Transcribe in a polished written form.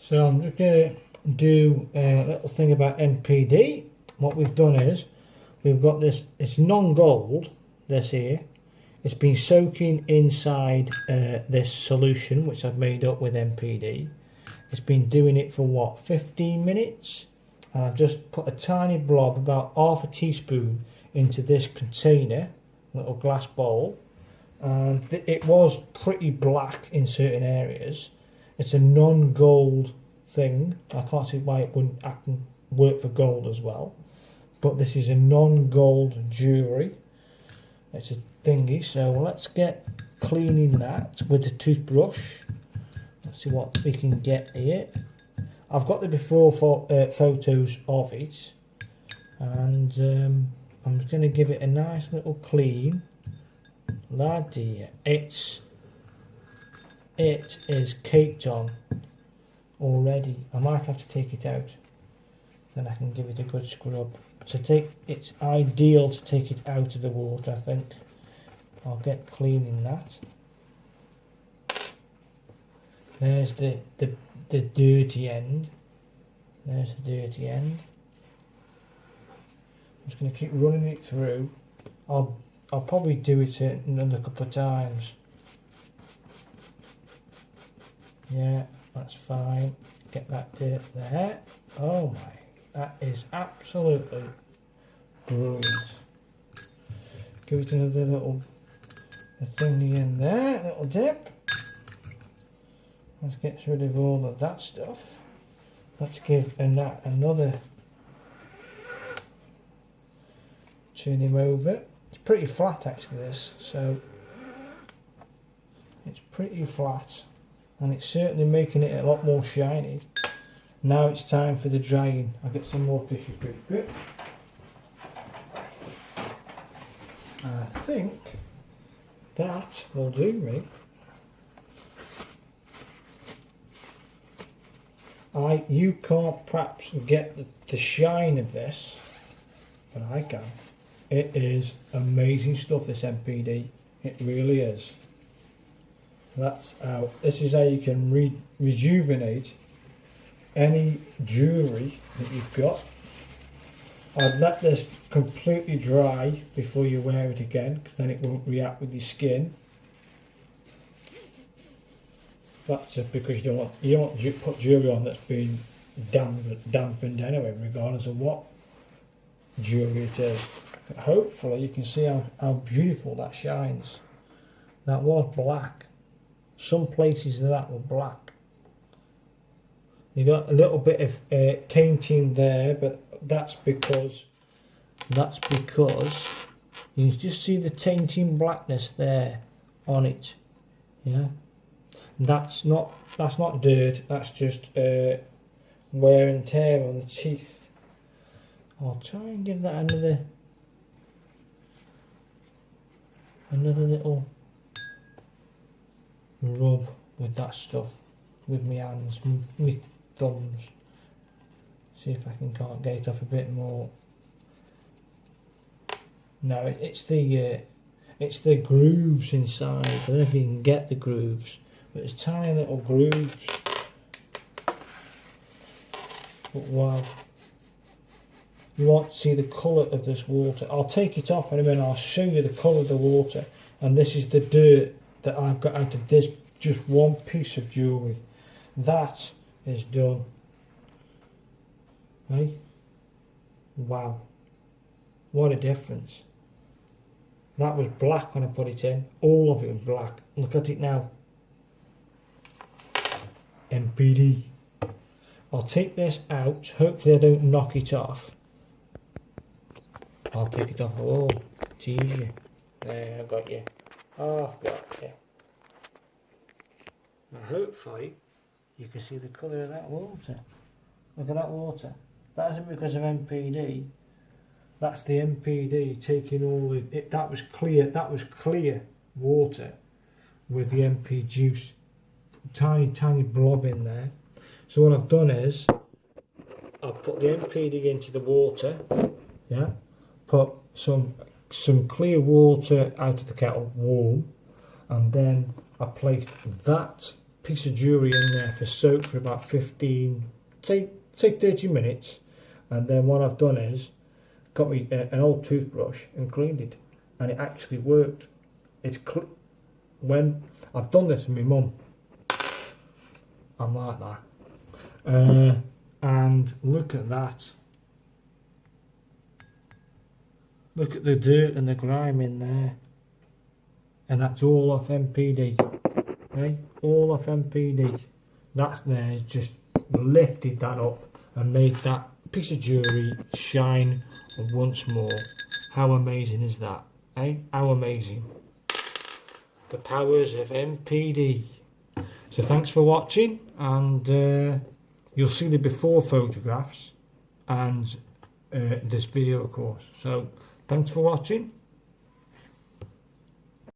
So I'm just going to do a little thing about MPD. What we've done is we've got this, it's non-gold, this here. It's been soaking inside this solution which I've made up with MPD. It's been doing it for what, 15 minutes? And I've just put a tiny blob, about half a teaspoon, into this container, little glass bowl. And it was pretty black in certain areas. It's a non-gold thing. I can't see why it wouldn't work for gold as well. But this is a non-gold jewellery. It's a thingy, so let's get cleaning that with the toothbrush. Let's see what we can get here. I've got the before photos of it, and I'm just going to give it a nice little clean. Laddie, it is caked on already. I might have to take it out, then I can give it a good scrub. It's ideal to take it out of the water, I think. I'll get cleaning that. There's the dirty end. There's the dirty end. I'm just going to keep running it through. I'll probably do it another couple of times. Yeah, that's fine. Get that dirt there. Oh my, that is absolutely brilliant. Give it another little thingy in there, little dip. Let's get rid of all of that stuff. Let's give that another. Turn him over. It's pretty flat actually, this, so it's pretty flat, and it's certainly making it a lot more shiny. Now it's time for the drying. I'll get some more tissue paper. I think that will do me. You can't perhaps get the shine of this, but I can. It is amazing stuff, this MPD. It really is. That's how. This is how you can rejuvenate any jewellery that you've got. I'd let this completely dry before you wear it again, because then it won't react with your skin. That's just because you don't want to put jewellery on that's been dampened anyway, regardless of what jewellery it is. But hopefully you can see how beautiful that shines. That was black. Some places of that were black. You got a little bit of tainting there, but that's because you can just see the tainting blackness there on it. Yeah, that's not dirt. That's just wear and tear on the teeth. I'll try and give that another little rub with that stuff with my hands, my thumbs. See if I can't get it off a bit more. No, it's the grooves inside. I don't know if you can get the grooves, but there's tiny little grooves. But wow, you won't see the colour of this water. I'll take it off in a minute. I'll show you the colour of the water. And this is the dirt that I've got out of this just one piece of jewellery. That is done. Hey? Wow. What a difference. That was black when I put it in. All of it was black. Look at it now. MPD. I'll take this out. Hopefully I don't knock it off. I'll take it off. Oh, tease you. There, I've got you. Oh, I've got you. Now hopefully you can see the colour of that water. Look at that water. That isn't because of MPD. That's the MPD taking all the. That was clear. That was clear water with the MP juice, tiny blob in there. So what I've done is I've put the MPD into the water. Yeah. Put some clear water out of the kettle, warm, and then I placed that piece of jewellery in there for soak for about 15, take 30 minutes, and then what I've done is got me an old toothbrush and cleaned it, and it actually worked. It's when I've done this with my mum, I'm like that. And look at that. Look at the dirt and the grime in there, and that's all off MPD. Okay? All off MPD. That's there, just lifted that up and made that piece of jewellery shine once more. How amazing is that? Eh? How amazing. The powers of MPD. So thanks for watching, and you'll see the before photographs and this video, of course. So thanks for watching.